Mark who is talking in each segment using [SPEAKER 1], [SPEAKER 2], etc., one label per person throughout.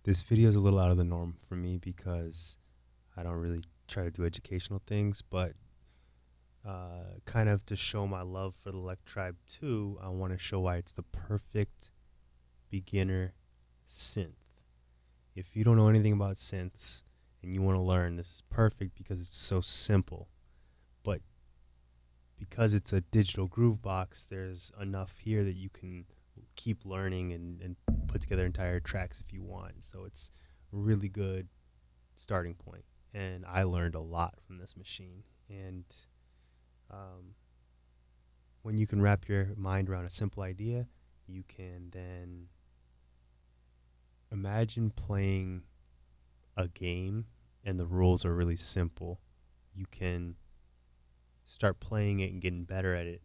[SPEAKER 1] This video is a little out of the norm for me because I don't really try to do educational things, but kind of to show my love for the Electribe 2, I want to show why it's the perfect beginner synth. If you don't know anything about synths and you want to learn, this is perfect because it's so simple. But because it's a digital groove box, there's enough here that you can keep learning and put together entire tracks if you want. So it's a really good starting point. And I learned a lot from this machine. And when you can wrap your mind around a simple idea, you can then imagine playing a game and the rules are really simple. You can start playing it and getting better at it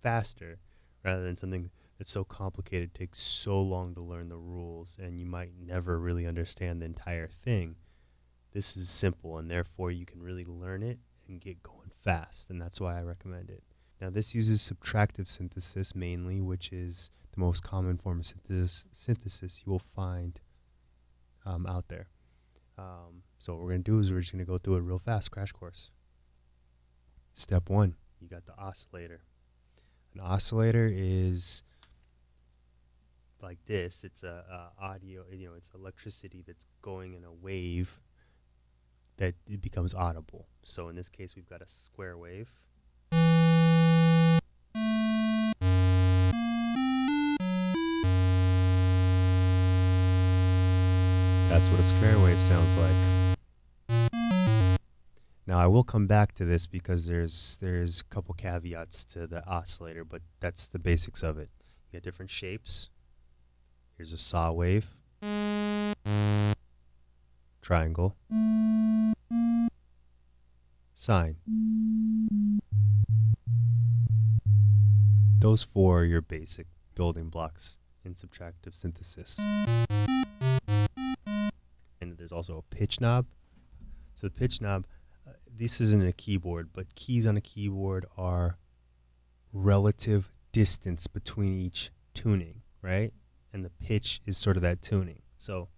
[SPEAKER 1] faster rather than something that's so complicated, takes so long to learn the rules, and you might never really understand the entire thing. This is simple, and therefore you can really learn it and get going fast, and that's why I recommend it. Now, this uses subtractive synthesis mainly, which is the most common form of synthesis you will find out there. So what we're going to do is we're just going to go through it real fast, crash course. Step 1, you got the oscillator. An oscillator is like this. It's a audio, it's electricity that's going in a wave that it becomes audible. So in this case, we've got a square wave. That's what a square wave sounds like. Now I will come back to this because there's a couple caveats to the oscillator, but that's the basics of it. You got different shapes. Here's a saw wave, triangle, sine. Those four are your basic building blocks in subtractive synthesis. And there's also a pitch knob. So the pitch knob, this isn't a keyboard, but keys on a keyboard are relative distance between each tuning, right? And the pitch is sort of that tuning. So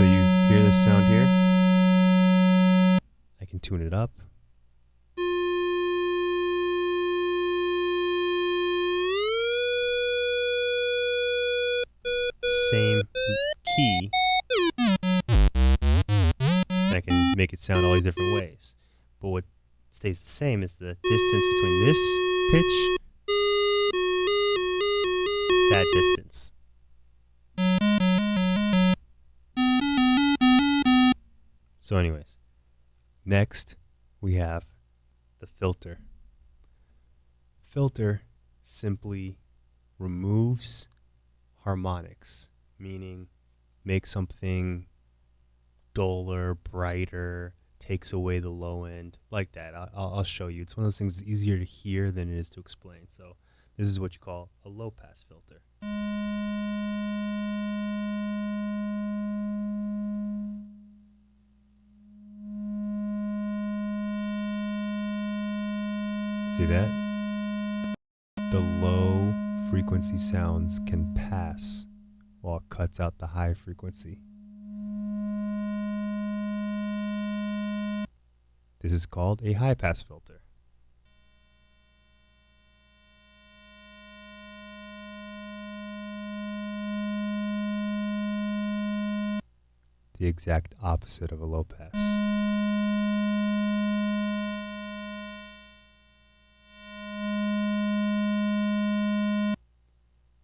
[SPEAKER 1] you hear this sound here? I can tune it up. Same key, and I can make it sound all these different ways. But what stays the same is the distance between this pitch, that distance. So anyways, next we have the filter. Filter simply removes harmonics, meaning makes something duller, brighter, takes away the low end, like that. I'll show you. It's one of those things that's easier to hear than it is to explain. So this is what you call a low-pass filter. See that? The low frequency sounds can pass while it cuts out the high frequency. This is called a high pass filter. The exact opposite of a low pass.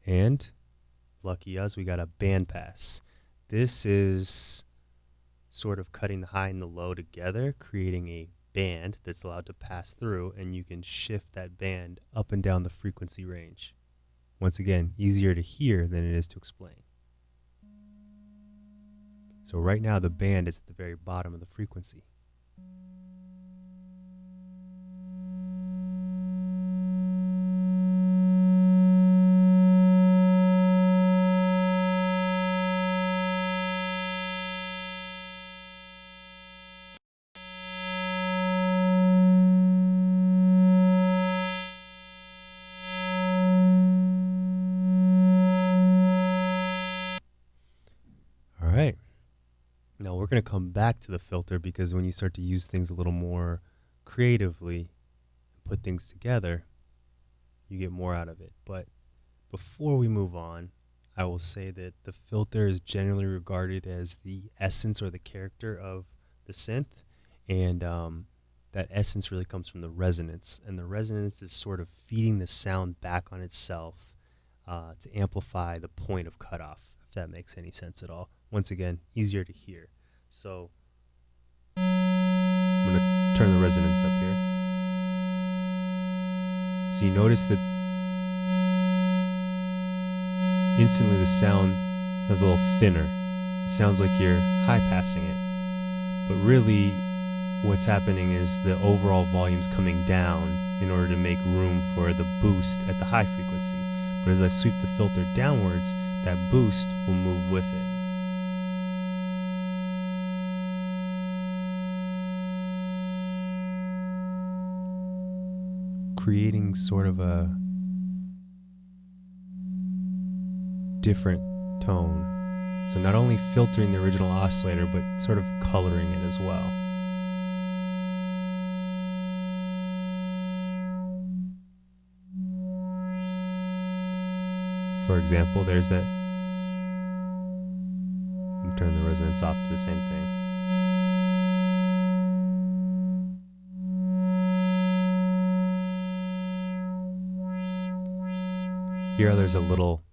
[SPEAKER 1] And lucky us, we got a band pass. This is sort of cutting the high and the low together, creating a band that's allowed to pass through, and you can shift that band up and down the frequency range. Once again, easier to hear than it is to explain. So right now the band is at the very bottom of the frequency. going to come back to the filter because when you start to use things a little more creatively, put things together, you get more out of it. But before we move on, I will say that the filter is generally regarded as the essence or the character of the synth, and that essence really comes from the resonance, and the resonance is sort of feeding the sound back on itself to amplify the point of cutoff, if that makes any sense at all. Once again, easier to hear. So I'm going to turn the resonance up here. So you notice that instantly the sound sounds a little thinner. It sounds like you're high passing it. But really what's happening is the overall volume's coming down in order to make room for the boost at the high frequency. But as I sweep the filter downwards, that boost will move with it. Creating sort of a different tone. So not only filtering the original oscillator, but sort of coloring it as well. For example, there's that. I'm turning the resonance off to the same thing. Here there's a little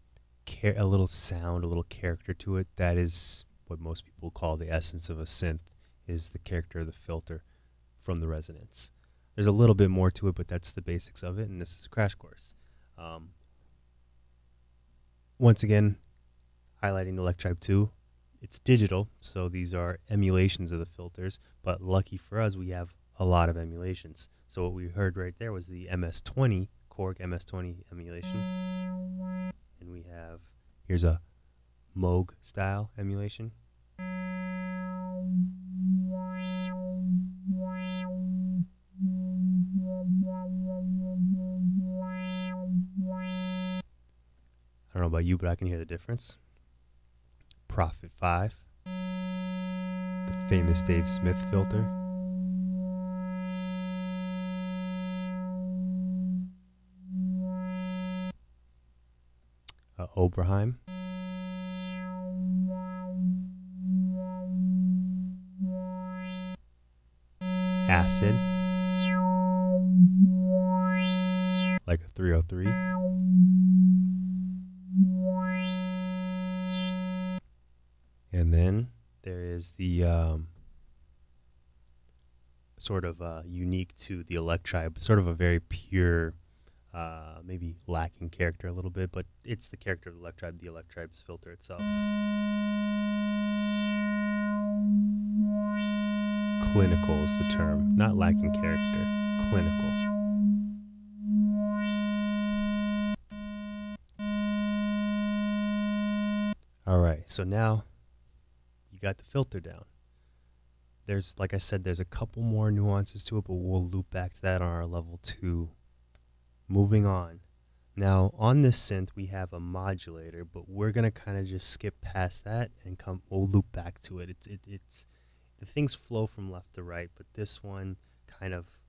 [SPEAKER 1] sound, a little character to it. That is what most people call the essence of a synth, is the character of the filter from the resonance. There's a little bit more to it, but that's the basics of it, and this is a crash course. Once again, highlighting the Electribe 2. It's digital, so these are emulations of the filters, but lucky for us, we have a lot of emulations. So what we heard right there was the MS-20, Korg MS-20 emulation. And we have, here's a Moog style emulation. I don't know about you, but I can hear the difference. Prophet 5, the famous Dave Smith filter. Oberheim. Acid. Like a 303. And then there is the sort of unique to the Electribe, sort of a very pure, maybe lacking character a little bit, but it's the character of the Electribe's filter itself. Clinical is the term, not lacking character, clinical. All right, so now you got the filter down. There's, like I said, there's a couple more nuances to it, but we'll loop back to that on our level 2. Moving on. Now, on this synth, we have a modulator, but we're going to kind of just skip past that and we'll loop back to it. It's the things flow from left to right, but this one kind of,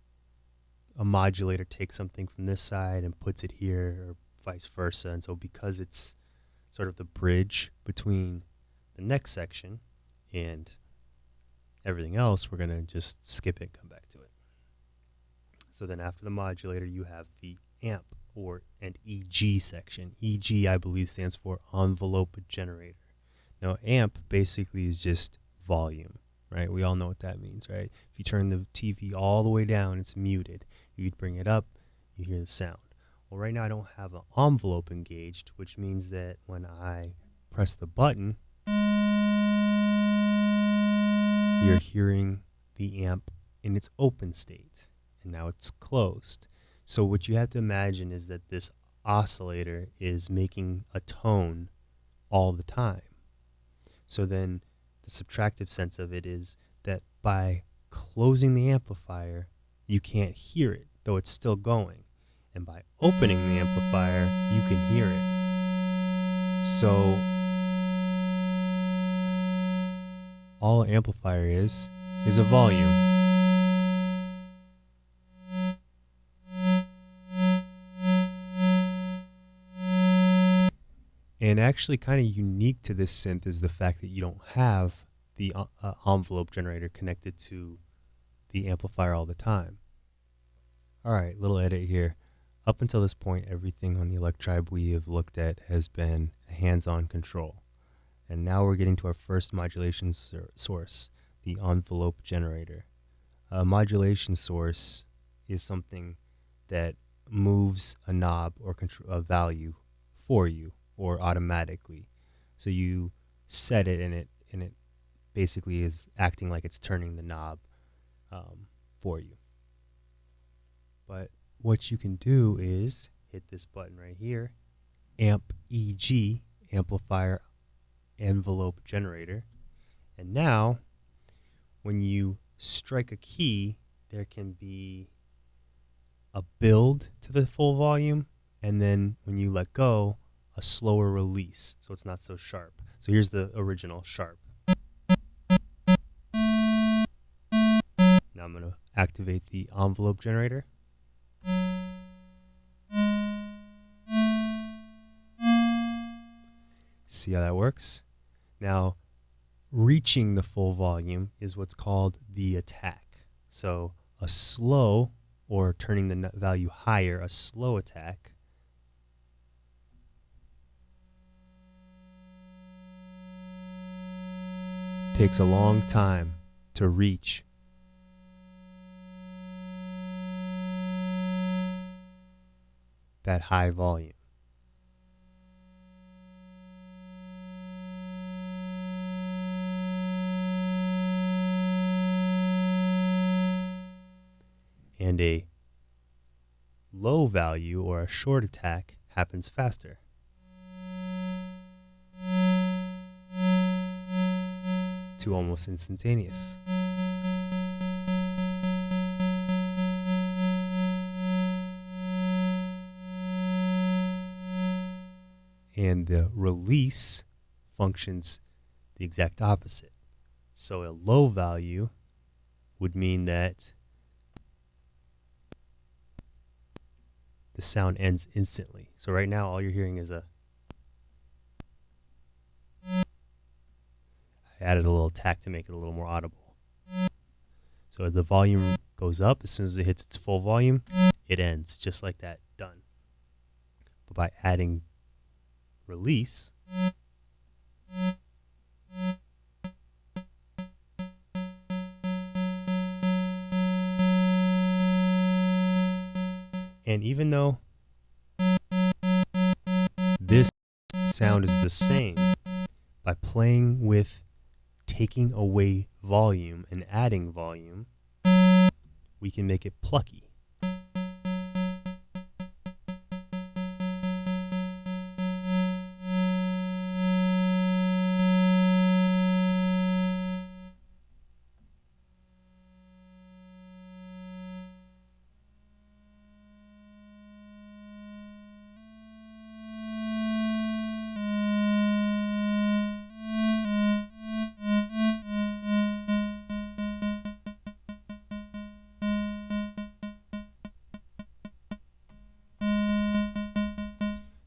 [SPEAKER 1] a modulator takes something from this side and puts it here, or vice versa. And so because it's sort of the bridge between the next section and everything else, we're going to just skip it and come back to it. So then after the modulator, you have the amp and EG section. EG, I believe, stands for envelope generator. Now, amp basically is just volume, right? We all know what that means, right? If you turn the TV all the way down, it's muted. You bring it up, you hear the sound. Well, right now I don't have an envelope engaged, which means that when I press the button, you're hearing the amp in its open state, and now it's closed. So what you have to imagine is that this oscillator is making a tone all the time. So then the subtractive sense of it is that by closing the amplifier, you can't hear it, though it's still going. And by opening the amplifier, you can hear it. So all an amplifier is a volume. And actually kind of unique to this synth is the fact that you don't have the envelope generator connected to the amplifier all the time. All right, little edit here. Up until this point, everything on the Electribe we have looked at has been hands-on control. And now we're getting to our first modulation source, the envelope generator. A modulation source is something that moves a knob or a value for you or automatically. So you set it and it basically is acting like it's turning the knob for you. But what you can do is hit this button right here, amp EG, amplifier envelope generator. And now when you strike a key, there can be a build to the full volume, and then when you let go, a slower release, so it's not so sharp. So here's the original sharp. Now I'm going to activate the envelope generator. See how that works? Now, reaching the full volume is what's called the attack. So a slow, or turning the value higher, a slow attack, takes a long time to reach that high volume. And a low value or a short attack happens faster. To almost instantaneous. And the release functions the exact opposite. So a low value would mean that the sound ends instantly. So right now all you're hearing is I added a little attack to make it a little more audible. So as the volume goes up, as soon as it hits its full volume, it ends just like that, done. But by adding release, and even though this sound is the same, by playing with taking away volume and adding volume, we can make it plucky.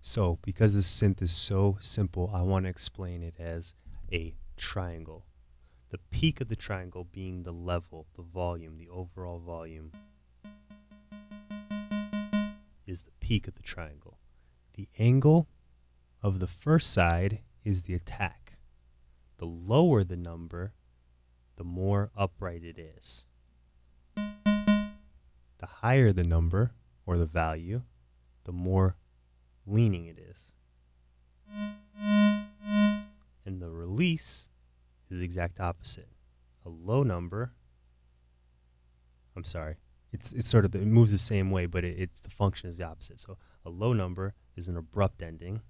[SPEAKER 1] So, because this synth is so simple, I want to explain it as a triangle. The peak of the triangle being the level, the volume, the overall volume, is the peak of the triangle. The angle of the first side is the attack. The lower the number, the more upright it is. The higher the number, or the value, the more leaning it is. And the release is the exact opposite. A low number, I'm sorry, it's sort of, it moves the same way, but it's the function is the opposite. So a low number is an abrupt ending,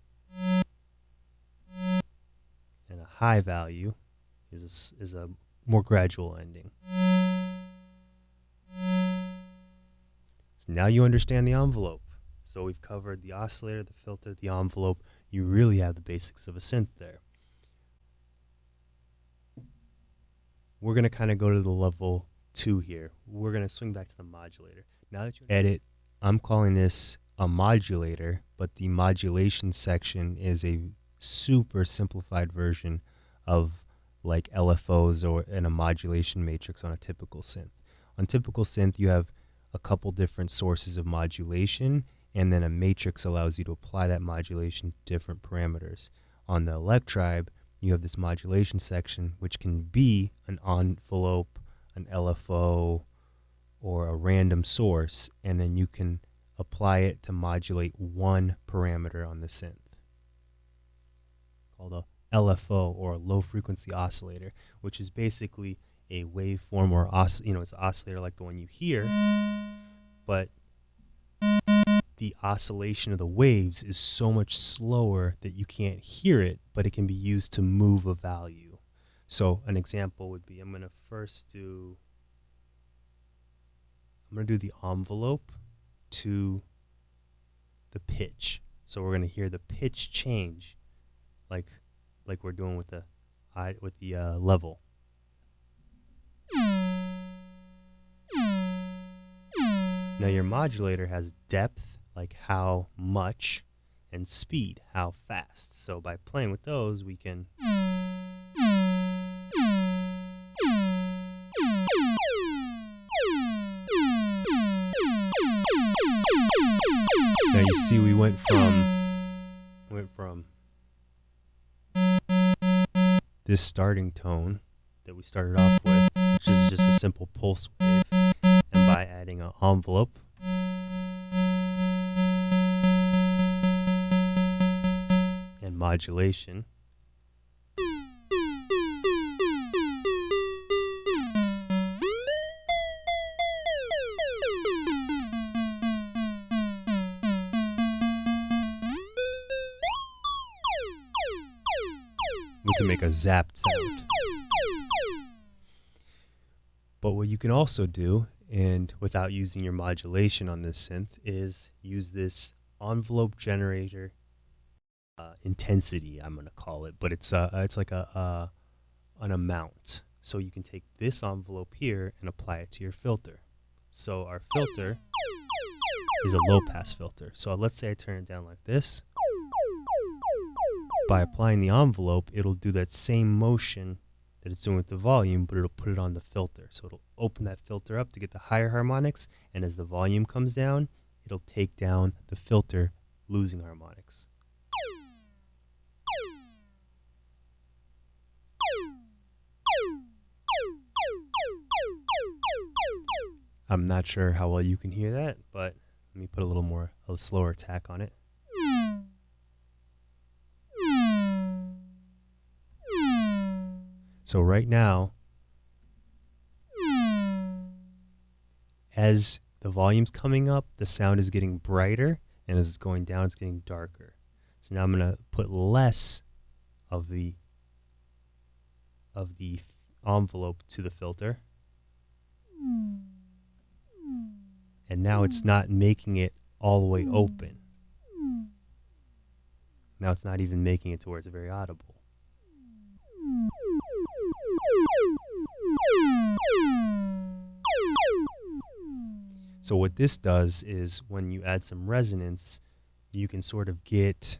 [SPEAKER 1] and a high value is a more gradual ending. So now you understand the envelope. So we've covered the oscillator, the filter, the envelope. You really have the basics of a synth there. we're going to kind of go to the level 2 here. We're going to swing back to the modulator. Now that you edit, I'm calling this a modulator, but the modulation section is a super simplified version of like LFOs or in a modulation matrix on a typical synth. On typical synth, you have a couple different sources of modulation, and then a matrix allows you to apply that modulation to different parameters. On the Electribe, you have this modulation section, which can be an envelope, an LFO, or a random source, and then you can apply it to modulate one parameter on the synth, called a LFO, or a low frequency oscillator, which is basically a waveform or it's an oscillator like the one you hear, but the oscillation of the waves is so much slower that you can't hear it, but it can be used to move a value. So an example would be, I'm going to do the envelope to the pitch. So we're going to hear the pitch change like we're doing with the level. Now your modulator has depth, like how much, and speed, how fast. So by playing with those, we can now you see we went from this starting tone that we started off with, which is just a simple pulse wave, and by adding an envelope and modulation, we can make a zapped sound. But what you can also do, and without using your modulation on this synth, is use this envelope generator intensity, I'm going to call it, but it's like an amount. So you can take this envelope here and apply it to your filter. So our filter is a low pass filter. So let's say I turn it down like this. By applying the envelope, it'll do that same motion that it's doing with the volume, but it'll put it on the filter. So it'll open that filter up to get the higher harmonics, and as the volume comes down, it'll take down the filter, losing harmonics. I'm not sure how well you can hear that, but let me put a slower attack on it. So right now, as the volume's coming up, the sound is getting brighter, and as it's going down, it's getting darker. So now I'm going to put less of the envelope to the filter. And now it's not making it all the way open. Now it's not even making it to where it's very audible. So what this does is when you add some resonance, you can sort of get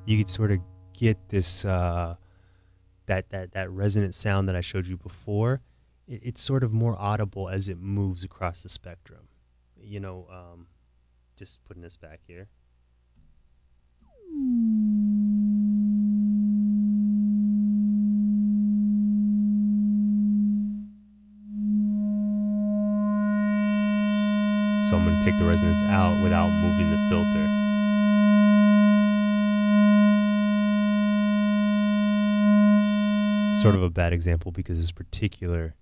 [SPEAKER 1] you could sort of get this that resonant sound that I showed you before. It's sort of more audible as it moves across the spectrum. Just putting this back here. So I'm going to take the resonance out without moving the filter. Sort of a bad example because this particular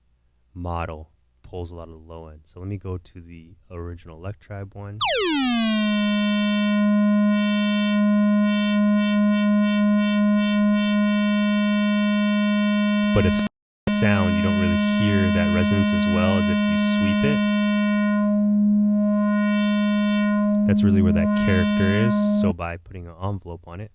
[SPEAKER 1] model pulls a lot of the low end. So let me go to the original Electribe one. But it's sound, you don't really hear that resonance as well as if you sweep it. That's really where that character is. So by putting an envelope on it,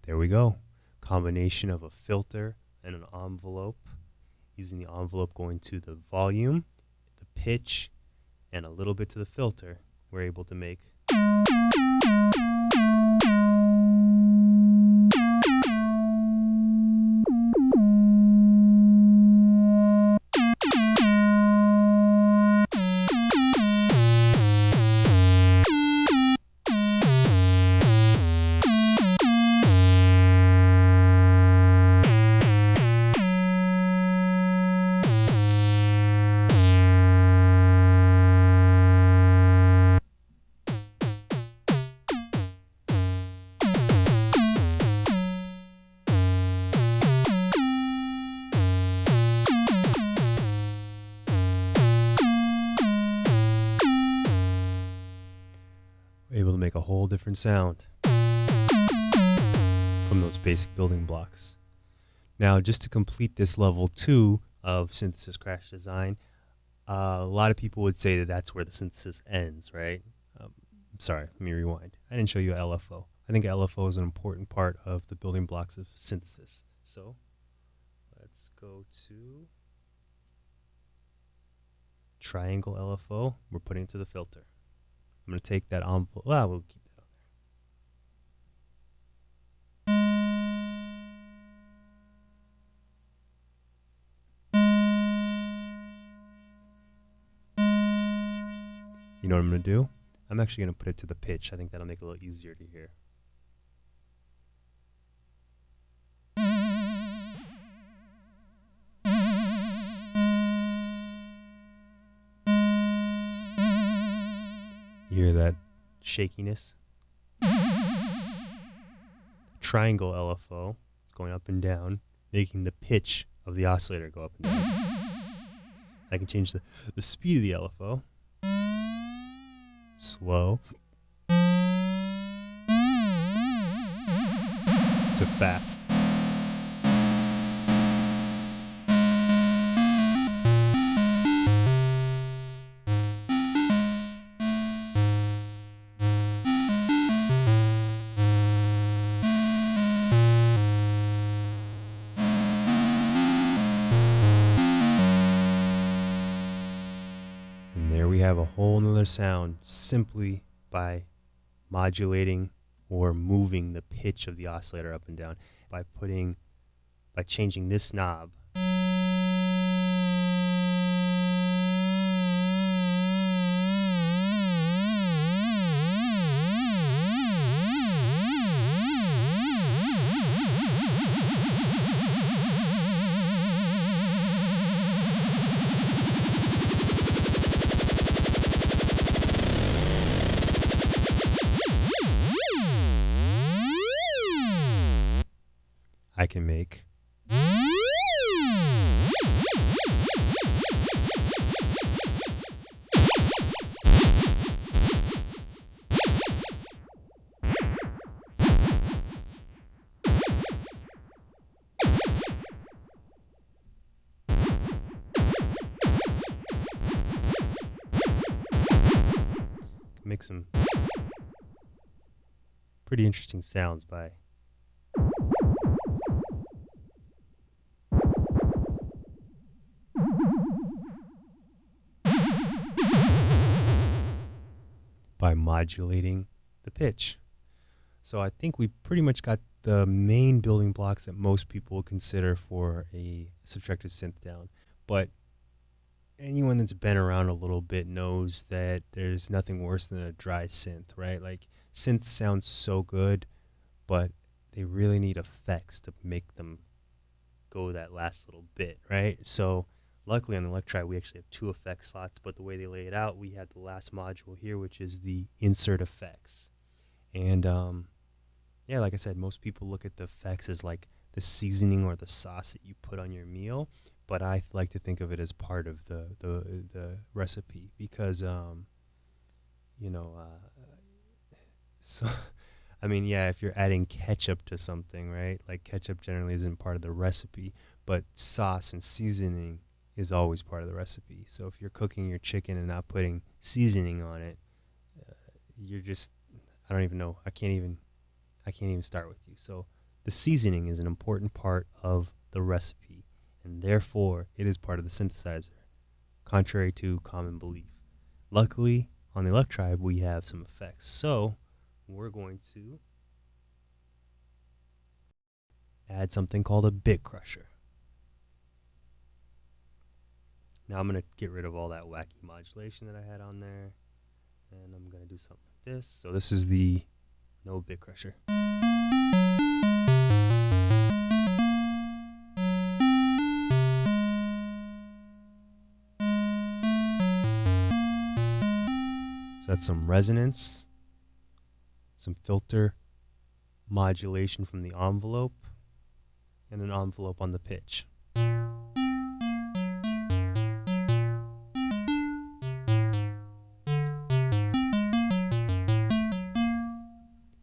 [SPEAKER 1] there we go. Combination of a filter and an envelope. Using the envelope going to the volume, the pitch, and a little bit to the filter, we're able to make a whole different sound from those basic building blocks. Now, just to complete this level 2 of synthesis crash design, a lot of people would say that that's where the synthesis ends, right? Sorry, let me rewind. I didn't show you LFO. I think LFO is an important part of the building blocks of synthesis. So let's go to triangle LFO. We're putting it to the filter. I'm going to take that envelope. Well, we'll keep that on there. You know what I'm going to do? I'm actually going to put it to the pitch. I think that'll make it a little easier to hear. You hear that shakiness? Triangle LFO is going up and down, making the pitch of the oscillator go up and down. I can change the speed of the LFO. Slow to fast. We have a whole nother sound simply by modulating or moving the pitch of the oscillator up and down by changing this knob. I can make some pretty interesting sounds by modulating the pitch. So I think we pretty much got the main building blocks that most people would consider for a subtractive synth down. But anyone that's been around a little bit knows that there's nothing worse than a dry synth, right? Like, synths sound so good, but they really need effects to make them go that last little bit, right? So Luckily on the Electribe, we actually have 2 effect slots, but the way they lay it out, we have the last module here, which is the insert effects. And yeah, like I said, most people look at the effects as like the seasoning or the sauce that you put on your meal, but I like to think of it as part of the recipe because, you know, so I mean, yeah, if you're adding ketchup to something, right? Like ketchup generally isn't part of the recipe, but sauce and seasoning is always part of the recipe. So if you're cooking your chicken and not putting seasoning on it, you're just, I don't even know. I can't even start with you. So the seasoning is an important part of the recipe, and therefore it is part of the synthesizer, contrary to common belief. Luckily, on the Electribe, we have some effects. So we're going to add something called a bit crusher. Now I'm going to get rid of all that wacky modulation that I had on there, and I'm going to do something like this. So this is the no bit crusher. So that's some resonance, some filter modulation from the envelope, and an envelope on the pitch.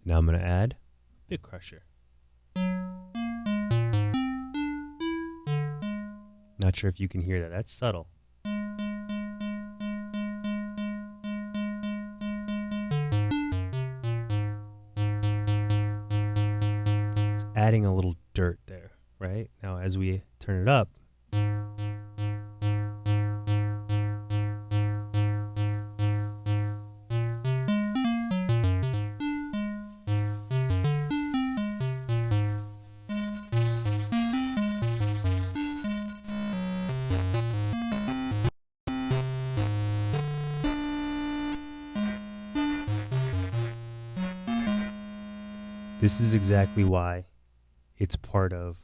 [SPEAKER 1] Now I'm going to add bit crusher. Not sure if you can hear that. That's subtle. It's adding a little dirt there, right? Now as we turn it up, this is exactly why it's part of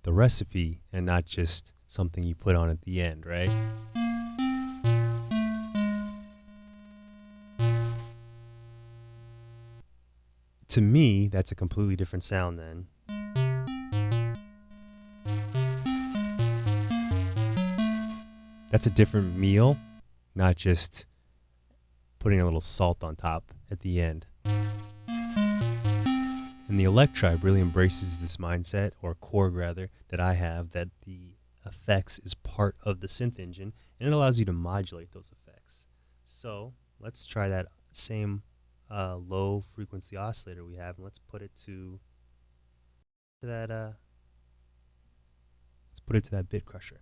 [SPEAKER 1] the recipe and not just something you put on at the end, right? To me, that's a completely different sound then. That's a different meal, not just putting a little salt on top at the end. And the Electribe really embraces this mindset, or chord rather, that I have, that the effects is part of the synth engine, and it allows you to modulate those effects. So let's try that same low frequency oscillator we have, and let's put it to that. Let's put it to that bit crusher.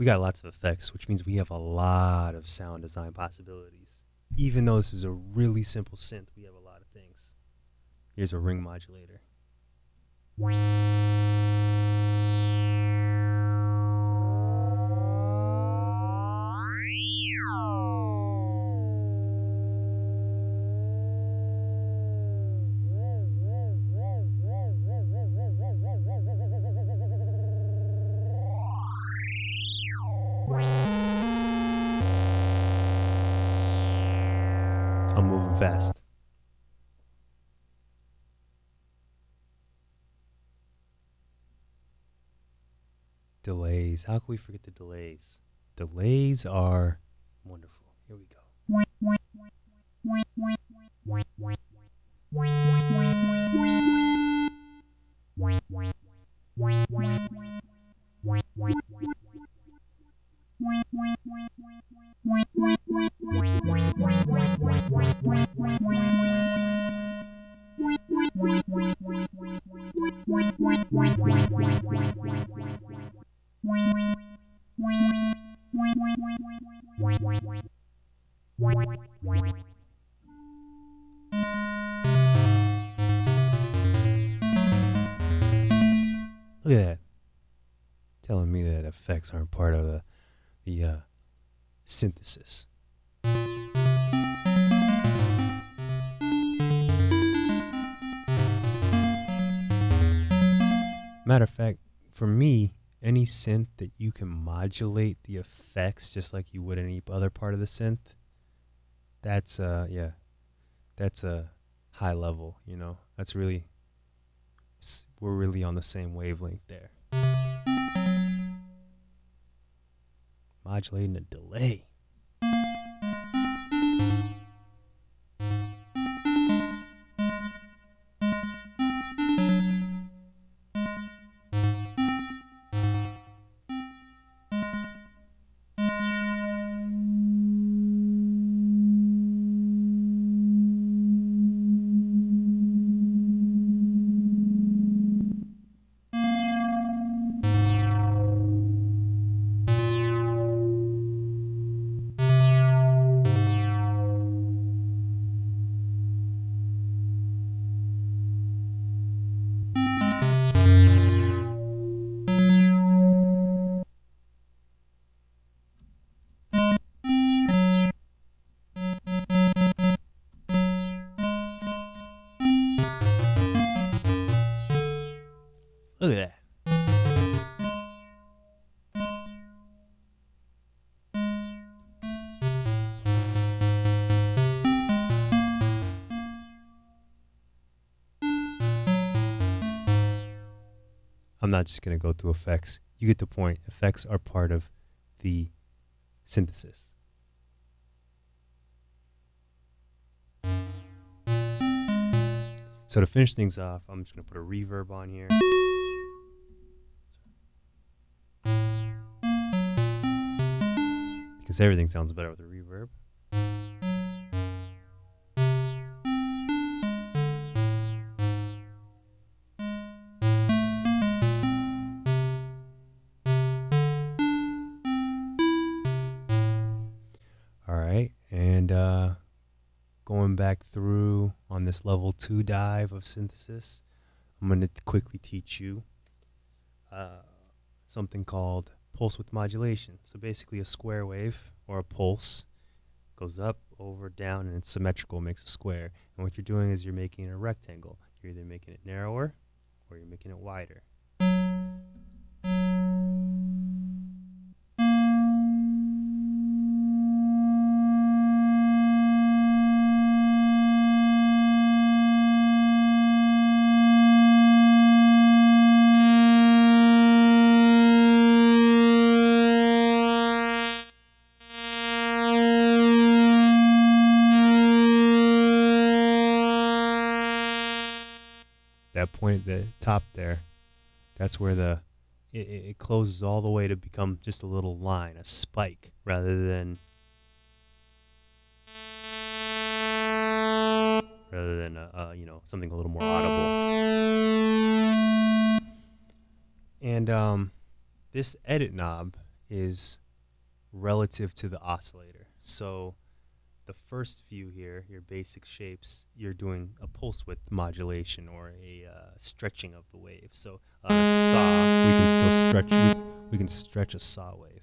[SPEAKER 1] we got lots of effects, which means we have a lot of sound design possibilities. Even though this is a really simple synth, we have a lot of things. Here's a ring modulator. I'm moving fast. Delays. How can we forget the delays? Delays are wonderful. Here we go. Look at that. Telling me that effects aren't part of the synthesis. Matter of fact, for me, any synth that you can modulate the effects just like you would any other part of the synth, that's that's a high level, you know. That's really, we're really on the same wavelength there. Modulating a delay. Look at that. I'm not just going to go through effects. You get the point. Effects are part of the synthesis. So to finish things off, I'm just going to put a reverb on here. Because everything sounds better with a reverb. All right, and going back through on this level 2 dive of synthesis, I'm going to quickly teach you something called pulse width modulation. So basically a square wave or a pulse goes up, over, down, and it's symmetrical, makes a square. And what you're doing is you're making it a rectangle. You're either making it narrower or you're making it wider. That point at the top there, that's where it closes all the way to become just a little line, a spike, rather than you know, something a little more audible. And this edit knob is relative to the oscillator. So the first few here, your basic shapes, you're doing a pulse width modulation or a stretching of the wave. So saw, we can still stretch. We can stretch a saw wave.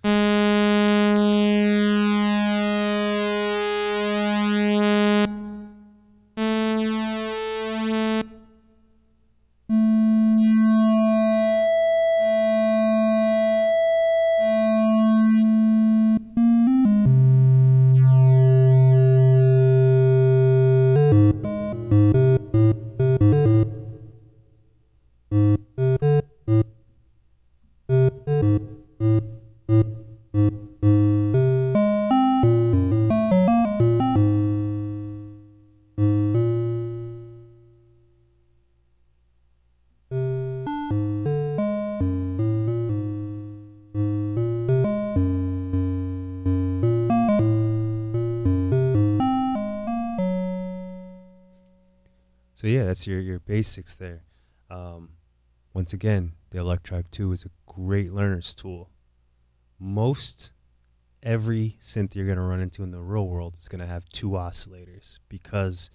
[SPEAKER 1] So yeah, that's your basics there. Once again, the Electribe 2 is a great learner's tool. Most every synth you're going to run into in the real world is going to have 2 oscillators, because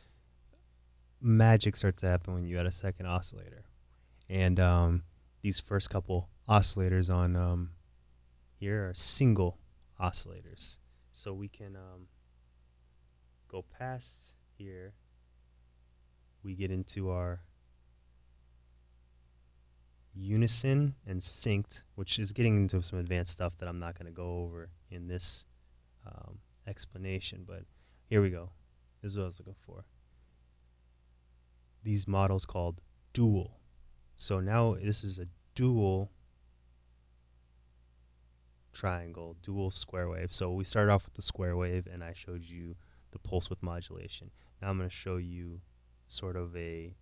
[SPEAKER 1] magic starts to happen when you add a second oscillator. And these first couple oscillators on here are single oscillators. So we can go past here. We get into our unison and synced, which is getting into some advanced stuff that I'm not going to go over in this explanation, but here we go. This is what I was looking for. These models called dual. So now this is a dual triangle, dual square wave. So we started off with the square wave, and I showed you the pulse width modulation. Now I'm going to show you sort of the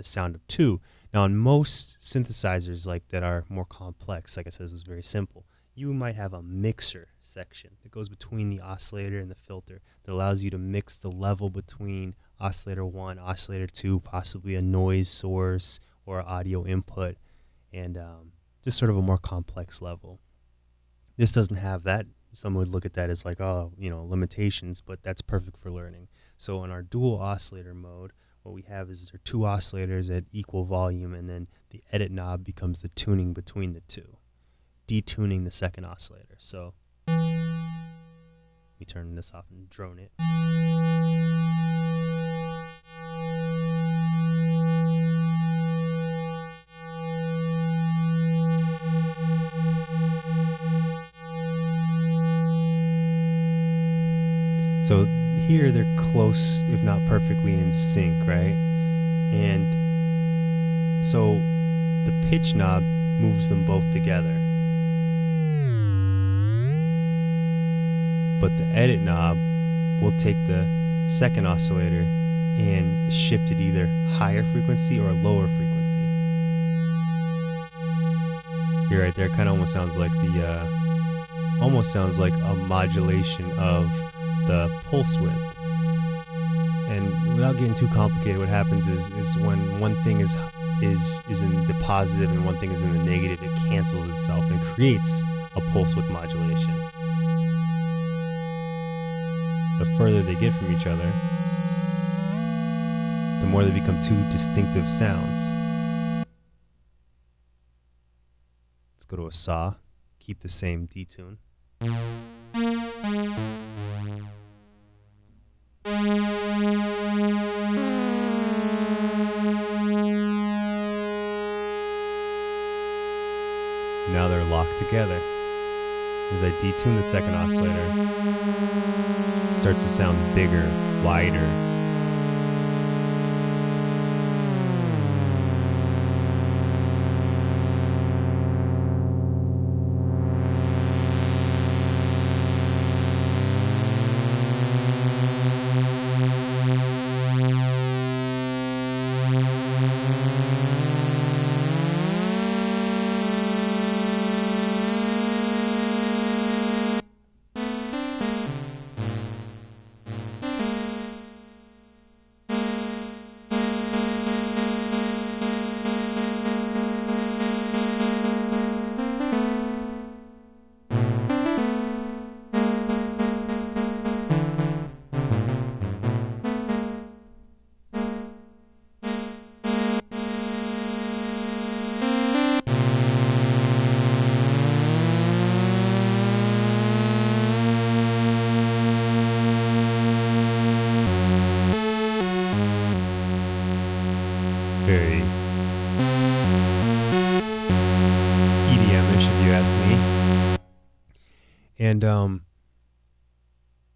[SPEAKER 1] sound of 2. Now, on most synthesizers like that are more complex, like I said, this is very simple. You might have a mixer section that goes between the oscillator and the filter that allows you to mix the level between oscillator 1, oscillator 2, possibly a noise source or audio input, and just sort of a more complex level. This doesn't have that. Some would look at that as like, oh, limitations, but that's perfect for learning. So in our dual oscillator mode, what we have is there are 2 oscillators at equal volume, and then the edit knob becomes the tuning between the 2, detuning the second oscillator. So let me turn this off and drone it. So here they're close, if not perfectly in sync, right? And so the pitch knob moves them both together. But the edit knob will take the second oscillator and shift it either higher frequency or lower frequency. Here, right there, kind of almost sounds like a modulation of the pulse width. And without getting too complicated, what happens is when one thing is in the positive and one thing is in the negative, it cancels itself and creates a pulse width modulation. The further they get from each other, the more they become 2 distinctive sounds. Let's go to a saw, keep the same detune. Now they're locked together. As I detune the second oscillator, it starts to sound bigger, wider. And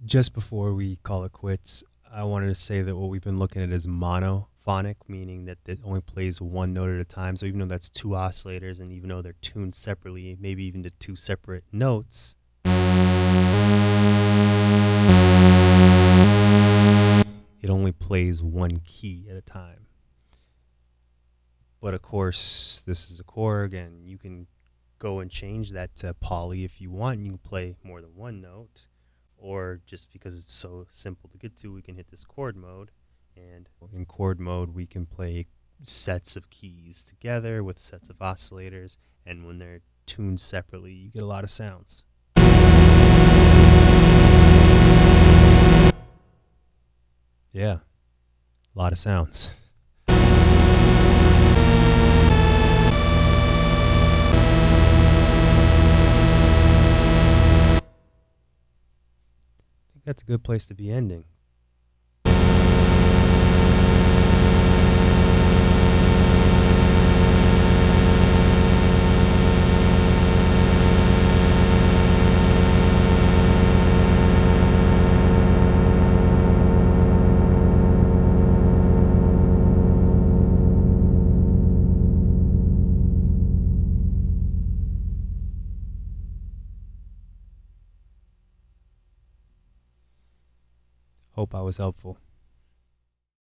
[SPEAKER 1] just before we call it quits, I wanted to say that what we've been looking at is monophonic, meaning that it only plays one note at a time. So even though that's two oscillators, and even though they're tuned separately, maybe even to two separate notes, it only plays one key at a time. But of course, this is a chord, and you can go and change that to poly if you want. You can play more than one note, or just because it's so simple to get to, we can hit this chord mode. And in chord mode, we can play sets of keys together with sets of oscillators, and when they're tuned separately, you get a lot of sounds. Yeah, a lot of sounds. I think that's a good place to be ending. Hope I was helpful.